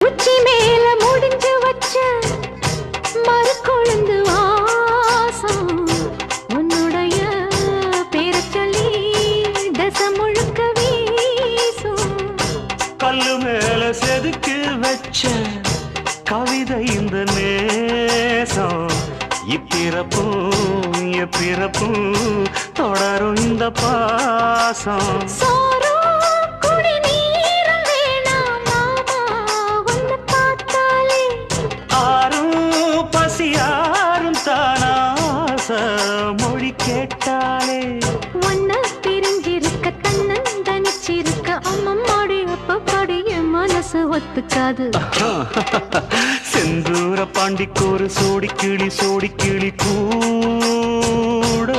உச்சி மேல முடிஞ்சு வச்ச மறு கொழுந்து வாசம் உன்னுடைய பேர சொல்லி தசம் முழுக்க வீசும் கல்லு மேல செதுக்கு வச்ச கவிதை இந்த நேசம் இப்பிறப்பும் எப்பிறப்பும் தொடரும் இந்த பாசம் மொழி கேட்டாலே ஒன்ன பிரிஞ்சிருக்க தன்னந்தனிச்சிருக்க அம்மம்மாடி அப்பப்படிய மனசு ஒத்துக்காது செந்தூர பாண்டிக்கோரு சோடி கிளி கூட